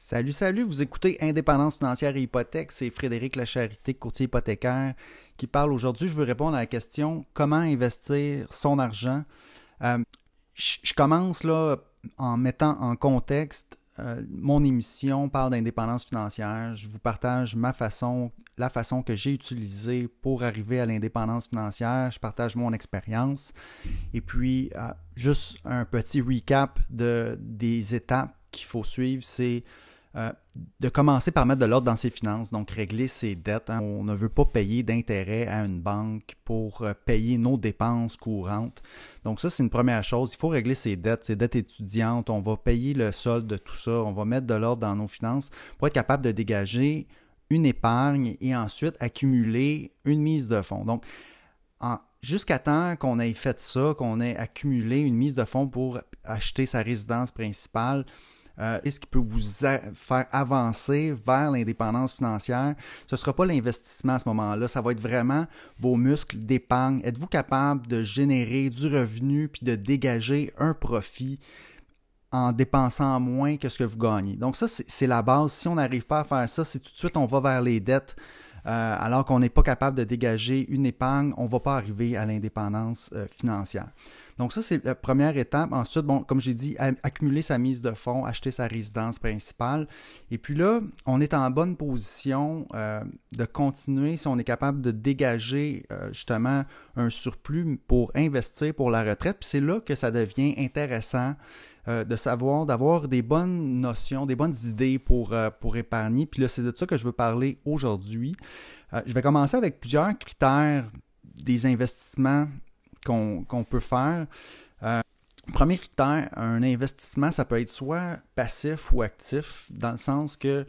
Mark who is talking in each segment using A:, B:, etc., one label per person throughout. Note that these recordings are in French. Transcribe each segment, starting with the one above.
A: Salut, salut, vous écoutez Indépendance financière et hypothèque, c'est Frédéric Lacharité, courtier hypothécaire, qui parle aujourd'hui. Je veux répondre à la question comment investir son argent. Euh, je commence là en mettant en contexte mon émission parle d'indépendance financière. Je vous partage la façon que j'ai utilisée pour arriver à l'indépendance financière. Je partage mon expérience. Et puis, juste un petit recap des étapes qu'il faut suivre, c'est euh, de commencer par mettre de l'ordre dans ses finances, donc régler ses dettes. Hein. On ne veut pas payer d'intérêt à une banque pour payer nos dépenses courantes. Donc ça, c'est une première chose. Il faut régler ses dettes étudiantes. On va payer le solde de tout ça. On va mettre de l'ordre dans nos finances pour être capable de dégager une épargne et ensuite accumuler une mise de fonds. Donc, jusqu'à temps qu'on ait fait ça, qu'on ait accumulé une mise de fonds pour acheter sa résidence principale, ce qui peut vous faire avancer vers l'indépendance financière, ce ne sera pas l'investissement à ce moment-là, ça va être vraiment vos muscles d'épargne. Êtes-vous capable de générer du revenu puis de dégager un profit en dépensant moins que ce que vous gagnez? Donc ça, c'est la base. Si on n'arrive pas à faire ça, si tout de suite on va vers les dettes, alors qu'on n'est pas capable de dégager une épargne, on ne va pas arriver à l'indépendance financière. Donc ça, c'est la première étape. Ensuite, bon, comme j'ai dit, accumuler sa mise de fonds, acheter sa résidence principale. Et puis là, on est en bonne position de continuer si on est capable de dégager justement un surplus pour investir pour la retraite. Puis c'est là que ça devient intéressant de savoir, d'avoir des bonnes notions, des bonnes idées pour épargner. Puis là, c'est de ça que je veux parler aujourd'hui. Je vais commencer avec plusieurs critères des investissements qu'on peut faire. Premier critère, un investissement, ça peut être soit passif ou actif, dans le sens que,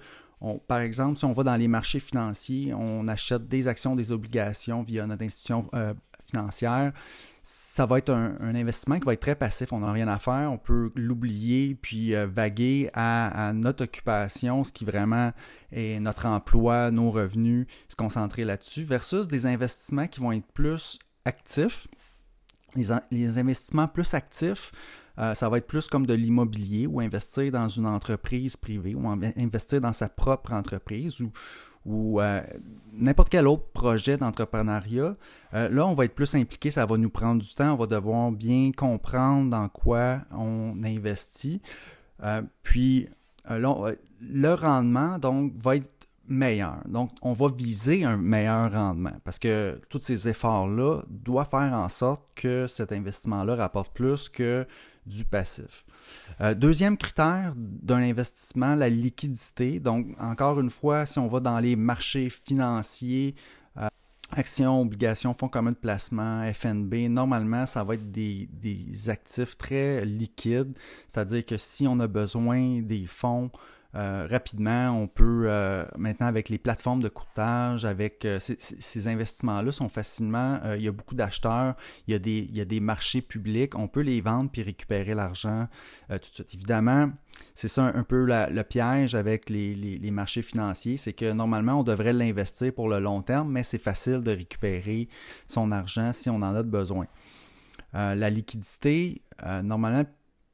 A: par exemple, si on va dans les marchés financiers, on achète des actions, des obligations via notre institution financière, ça va être un investissement qui va être très passif. On n'a rien à faire, on peut l'oublier puis vaguer à notre occupation, ce qui vraiment est notre emploi, nos revenus, se concentrer là-dessus, versus des investissements qui vont être plus actifs. Les investissements plus actifs, ça va être plus comme de l'immobilier ou investir dans une entreprise privée ou investir dans sa propre entreprise ou n'importe quel autre projet d'entrepreneuriat. Là, on va être plus impliqué, ça va nous prendre du temps, on va devoir bien comprendre dans quoi on investit. Puis, là, le rendement, donc, va être meilleur. Donc, on va viser un meilleur rendement parce que tous ces efforts-là doivent faire en sorte que cet investissement-là rapporte plus que du passif. Deuxième critère d'un investissement, la liquidité. Donc, encore une fois, si on va dans les marchés financiers, actions, obligations, fonds communs de placement, FNB, normalement, ça va être des actifs très liquides, c'est-à-dire que si on a besoin des fonds rapidement, on peut maintenant avec les plateformes de courtage, avec ces investissements-là sont facilement, il y a beaucoup d'acheteurs, il y a des marchés publics, on peut les vendre puis récupérer l'argent tout de suite. Évidemment, c'est ça un peu le piège avec les marchés financiers, c'est que normalement on devrait l'investir pour le long terme, mais c'est facile de récupérer son argent si on en a besoin. La liquidité, normalement,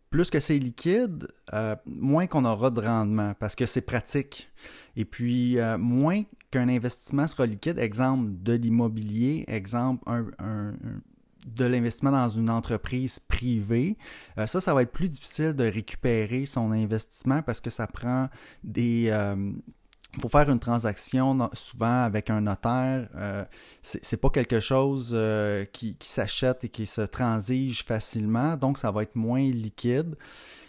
A: plus que c'est liquide, moins qu'on aura de rendement parce que c'est pratique. Et puis, moins qu'un investissement sera liquide, exemple de l'immobilier, exemple de l'investissement dans une entreprise privée, ça va être plus difficile de récupérer son investissement parce que ça prend il faut faire une transaction souvent avec un notaire. C'est pas quelque chose qui s'achète et qui se transige facilement, donc ça va être moins liquide.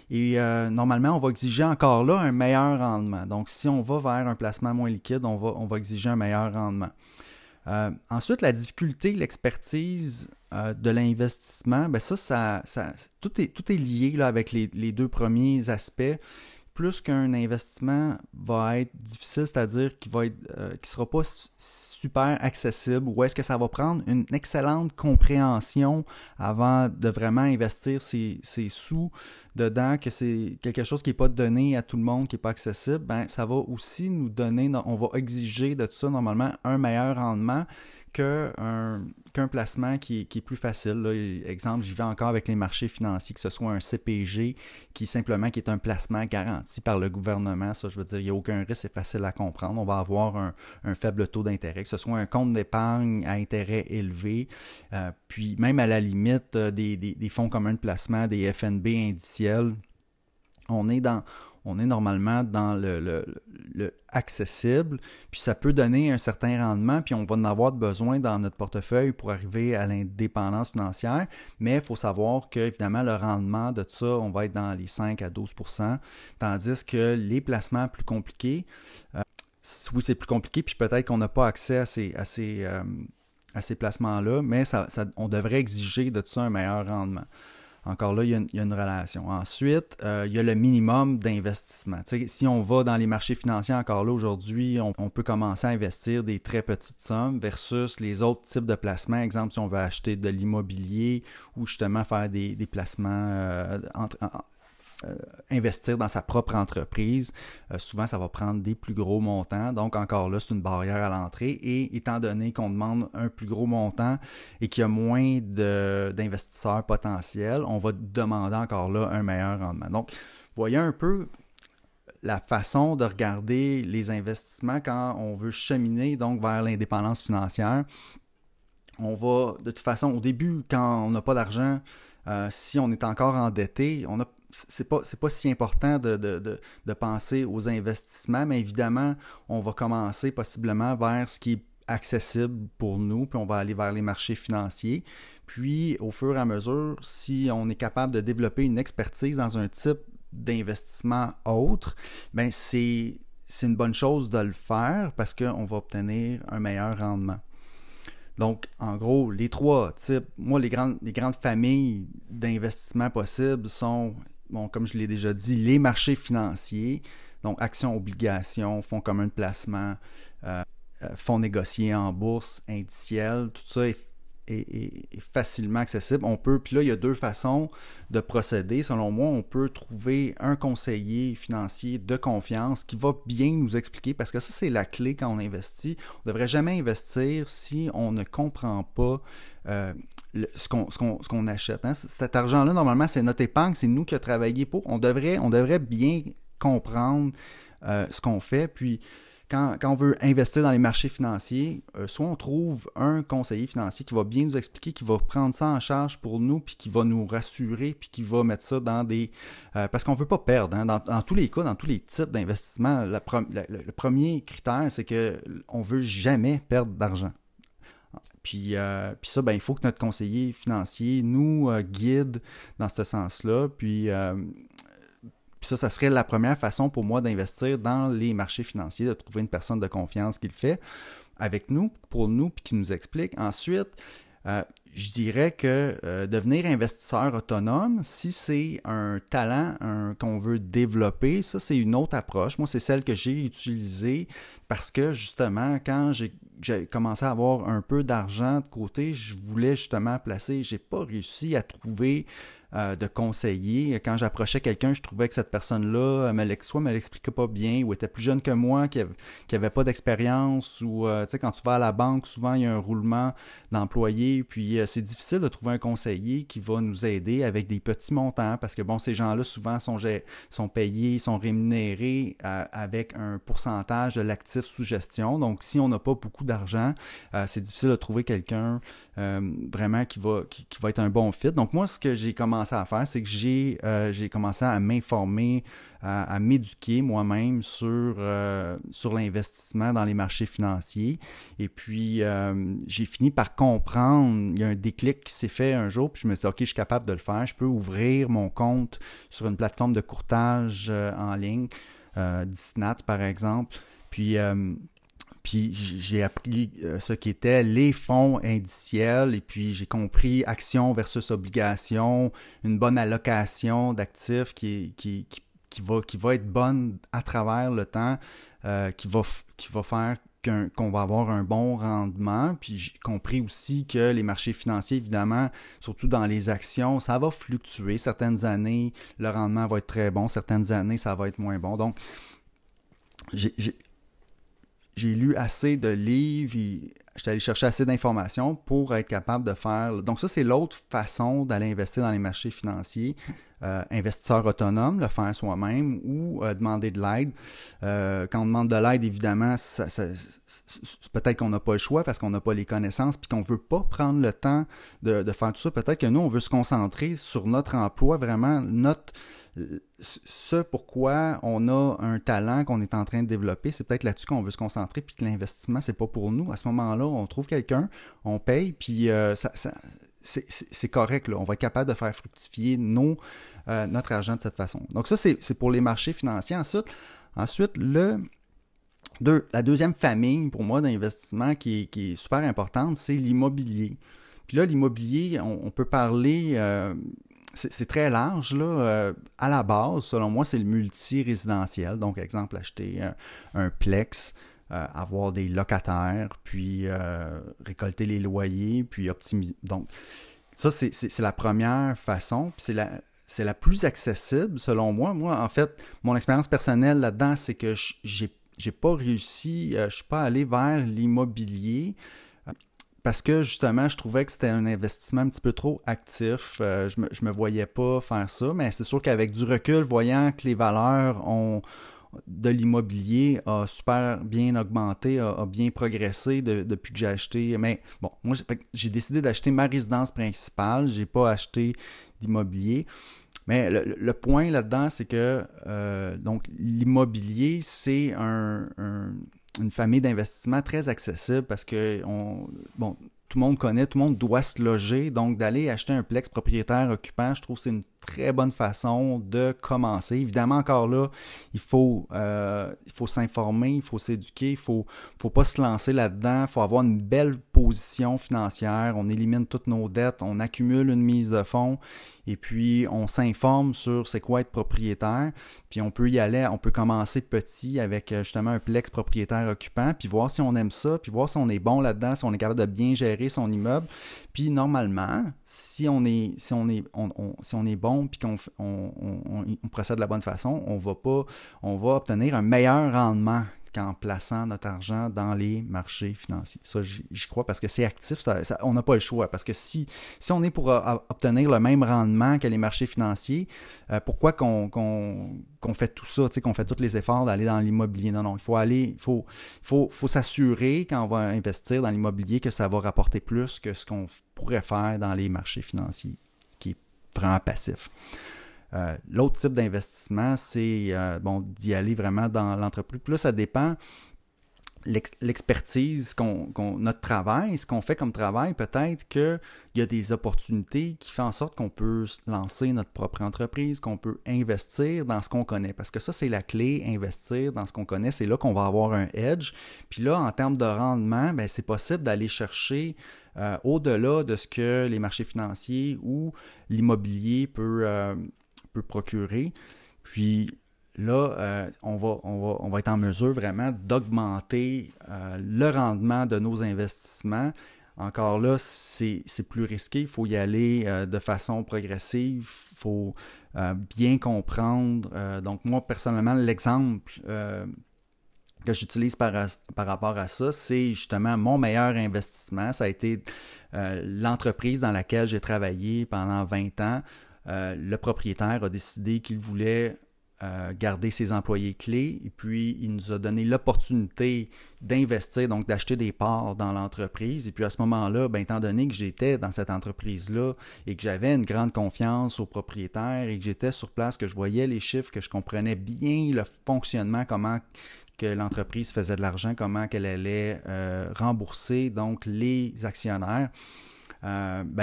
A: Et normalement, on va exiger encore là un meilleur rendement. Donc, si on va vers un placement moins liquide, on va exiger un meilleur rendement. Ensuite, la difficulté, l'expertise de l'investissement, ben tout est lié là, avec les deux premiers aspects. Plus qu'un investissement va être difficile, c'est-à-dire qu'il ne sera pas super accessible, ou est-ce que ça va prendre une excellente compréhension avant de vraiment investir ses sous dedans, que c'est quelque chose qui n'est pas donné à tout le monde, qui n'est pas accessible, ben ça va aussi nous donner, on va exiger de tout ça normalement un meilleur rendement qu'un placement qui est plus facile. Là. Exemple, j'y vais encore avec les marchés financiers, que ce soit un CPG qui est un placement garanti par le gouvernement. Ça, je veux dire, il n'y a aucun risque, c'est facile à comprendre. On va avoir un faible taux d'intérêt, que ce soit un compte d'épargne à intérêt élevé, puis même à la limite des fonds communs de placement, des FNB indiciels. On est normalement dans le accessible, puis ça peut donner un certain rendement, puis on va en avoir besoin dans notre portefeuille pour arriver à l'indépendance financière, mais il faut savoir que, évidemment, le rendement de ça, on va être dans les 5 à 12%, tandis que les placements plus compliqués, oui, c'est plus compliqué, puis peut-être qu'on n'a pas accès à ces placements-là, mais on devrait exiger de ça un meilleur rendement. Encore là, il y a une relation. Ensuite, il y a le minimum d'investissement. Si on va dans les marchés financiers encore là aujourd'hui, on peut commencer à investir des très petites sommes versus les autres types de placements. Exemple, si on veut acheter de l'immobilier ou justement faire des placements investir dans sa propre entreprise, souvent ça va prendre des plus gros montants, donc encore là c'est une barrière à l'entrée, et étant donné qu'on demande un plus gros montant et qu'il y a moins d'investisseurs potentiels, on va demander encore là un meilleur rendement. Donc, voyez un peu la façon de regarder les investissements quand on veut cheminer donc vers l'indépendance financière. On va, de toute façon, au début, quand on n'a pas d'argent, si on est encore endetté, c'est pas si important de penser aux investissements, mais évidemment, on va commencer possiblement vers ce qui est accessible pour nous, puis on va aller vers les marchés financiers. Puis, au fur et à mesure, si on est capable de développer une expertise dans un type d'investissement autre, bien, c'est une bonne chose de le faire parce qu'on va obtenir un meilleur rendement. Donc, en gros, les trois types, moi, les grandes familles d'investissements possibles sont, bon, comme je l'ai déjà dit, les marchés financiers, donc actions, obligations, fonds communs de placement, fonds négociés en bourse, indiciels, tout ça est facilement accessible. Puis là, il y a deux façons de procéder. Selon moi, on peut trouver un conseiller financier de confiance qui va bien nous expliquer, parce que ça, c'est la clé quand on investit. On ne devrait jamais investir si on ne comprend pas ce qu'on achète. Hein? Cet argent-là, normalement, c'est notre épargne, c'est nous qui avons travaillé pour. On devrait bien comprendre ce qu'on fait, puis quand on veut investir dans les marchés financiers, soit on trouve un conseiller financier qui va bien nous expliquer, qui va prendre ça en charge pour nous, puis qui va nous rassurer, puis qui va mettre ça dans des... parce qu'on ne veut pas perdre. Hein, dans tous les cas, dans tous les types d'investissement, le premier critère, c'est qu'on ne veut jamais perdre d'argent. Puis ça, ben, il faut que notre conseiller financier nous guide dans ce sens-là. Puis ça serait la première façon pour moi d'investir dans les marchés financiers, de trouver une personne de confiance qui le fait avec nous, pour nous, puis qui nous explique. Ensuite, je dirais que devenir investisseur autonome, si c'est un talent qu'on veut développer, ça c'est une autre approche. Moi, c'est celle que j'ai utilisée parce que justement, quand j'ai commencé à avoir un peu d'argent de côté, je voulais justement placer, j'ai pas réussi à trouver de conseiller. Quand j'approchais quelqu'un, je trouvais que cette personne-là soit me l'expliquait pas bien, ou était plus jeune que moi, qui avait pas d'expérience, ou tu sais, quand tu vas à la banque, souvent il y a un roulement d'employés, puis c'est difficile de trouver un conseiller qui va nous aider avec des petits montants, parce que bon, ces gens-là souvent sont payés, sont rémunérés avec un pourcentage de l'actif sous gestion. Donc si on n'a pas beaucoup d'argent, c'est difficile de trouver quelqu'un vraiment qui va être un bon fit. Donc moi, ce que j'ai commencé à faire, c'est que j'ai commencé à m'informer, à m'éduquer moi-même sur l'investissement dans les marchés financiers. Et puis, j'ai fini par comprendre, il y a un déclic qui s'est fait un jour, puis je me suis dit, OK, je suis capable de le faire, je peux ouvrir mon compte sur une plateforme de courtage en ligne, Disnat par exemple, puis j'ai appris ce qu'étaient les fonds indiciels, et puis j'ai compris actions versus obligations, une bonne allocation d'actifs qui va être bonne à travers le temps, qui va faire qu'on va avoir un bon rendement. Puis j'ai compris aussi que les marchés financiers, évidemment, surtout dans les actions, ça va fluctuer. Certaines années, le rendement va être très bon. Certaines années, ça va être moins bon. Donc, j'ai lu assez de livres et j'étais allé chercher assez d'informations pour être capable de faire. Donc ça, c'est l'autre façon d'aller investir dans les marchés financiers. Investisseur autonome, le faire soi-même ou demander de l'aide. Quand on demande de l'aide, évidemment, peut-être qu'on n'a pas le choix parce qu'on n'a pas les connaissances puis qu'on ne veut pas prendre le temps de faire tout ça. Peut-être que nous, on veut se concentrer sur notre emploi, vraiment ce pourquoi on a un talent qu'on est en train de développer, c'est peut-être là-dessus qu'on veut se concentrer, puis que l'investissement, c'est pas pour nous. À ce moment-là, on trouve quelqu'un, on paye, puis c'est correct. Là. On va être capable de faire fructifier notre argent de cette façon. Donc ça, c'est pour les marchés financiers. Ensuite la deuxième famille, pour moi, d'investissement qui est super importante, c'est l'immobilier. Puis là, l'immobilier, on peut parler... c'est très large, là. À la base, selon moi, c'est le multi-résidentiel. Donc, exemple, acheter un plex, avoir des locataires, puis récolter les loyers, puis optimiser. Donc, ça, c'est la première façon. Puis c'est la plus accessible, selon moi. Moi, en fait, mon expérience personnelle là-dedans, c'est que j'ai pas réussi, je suis pas allé vers l'immobilier. Parce que justement, je trouvais que c'était un investissement un petit peu trop actif. Je me voyais pas faire ça, mais c'est sûr qu'avec du recul, voyant que les valeurs de l'immobilier a super bien augmenté, a bien progressé depuis que j'ai acheté. Mais bon, moi, j'ai décidé d'acheter ma résidence principale. J'ai pas acheté d'immobilier. Mais le point là-dedans, c'est que donc l'immobilier, c'est une famille d'investissement très accessible parce que tout le monde connaît, tout le monde doit se loger. Donc, d'aller acheter un plex propriétaire occupant, je trouve que c'est une très bonne façon de commencer. Évidemment, encore là, il faut s'informer, il faut s'éduquer, il faut pas se lancer là-dedans. Il faut avoir une belle position financière. On élimine toutes nos dettes, on accumule une mise de fonds et puis on s'informe sur c'est quoi être propriétaire. Puis on peut y aller, on peut commencer petit avec justement un plex propriétaire occupant, puis voir si on aime ça, puis voir si on est bon là-dedans, si on est capable de bien gérer son immeuble. Puis normalement, si on est bon puis qu'on procède de la bonne façon, on va obtenir un meilleur rendement qu'en plaçant notre argent dans les marchés financiers. Ça, j'y crois parce que c'est actif, on n'a pas le choix. Parce que si on est pour obtenir le même rendement que les marchés financiers, pourquoi qu'on fait tout ça, qu'on fait tous les efforts d'aller dans l'immobilier? Non, il faut s'assurer quand on va investir dans l'immobilier que ça va rapporter plus que ce qu'on pourrait faire dans les marchés financiers, ce qui est vraiment passif. L'autre type d'investissement, c'est d'y aller vraiment dans l'entreprise. Puis là, ça dépend l'expertise, notre travail, ce qu'on fait comme travail, peut-être qu'il y a des opportunités qui font en sorte qu'on peut lancer notre propre entreprise, qu'on peut investir dans ce qu'on connaît. Parce que ça, c'est la clé, investir dans ce qu'on connaît. C'est là qu'on va avoir un edge. Puis là, en termes de rendement, c'est possible d'aller chercher au-delà de ce que les marchés financiers ou l'immobilier peut procurer. Puis là, on va être en mesure vraiment d'augmenter le rendement de nos investissements. Encore là, c'est plus risqué. Il faut y aller de façon progressive. Il faut bien comprendre. Donc moi, personnellement, l'exemple que j'utilise par rapport à ça, c'est justement mon meilleur investissement. Ça a été l'entreprise dans laquelle j'ai travaillé pendant 20 ans. Le propriétaire a décidé qu'il voulait garder ses employés clés et puis il nous a donné l'opportunité d'investir, donc d'acheter des parts dans l'entreprise. Et puis à ce moment-là, étant donné que j'étais dans cette entreprise-là et que j'avais une grande confiance au propriétaire et que j'étais sur place, que je voyais les chiffres, que je comprenais bien le fonctionnement, comment que l'entreprise faisait de l'argent, comment qu'elle allait rembourser donc les actionnaires,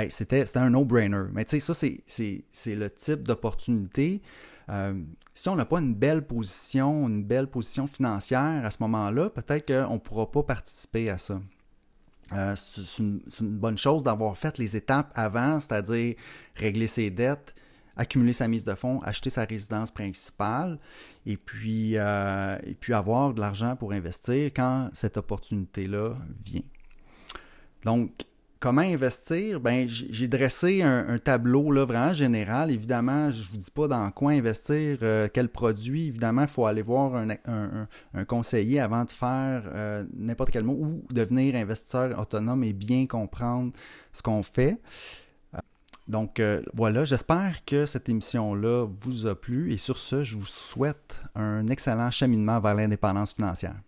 A: c'était un no-brainer. Mais tu sais, ça, c'est le type d'opportunité. Si on n'a pas une belle position financière à ce moment-là, peut-être qu'on ne pourra pas participer à ça. C'est une bonne chose d'avoir fait les étapes avant, c'est-à-dire régler ses dettes, accumuler sa mise de fonds, acheter sa résidence principale et puis avoir de l'argent pour investir quand cette opportunité-là vient. Donc, comment investir? Ben, j'ai dressé un tableau là, vraiment général. Évidemment, je ne vous dis pas dans quoi investir, quel produit. Évidemment, il faut aller voir un conseiller avant de faire n'importe quel mot ou devenir investisseur autonome et bien comprendre ce qu'on fait. Donc voilà, j'espère que cette émission-là vous a plu et sur ce, je vous souhaite un excellent cheminement vers l'indépendance financière.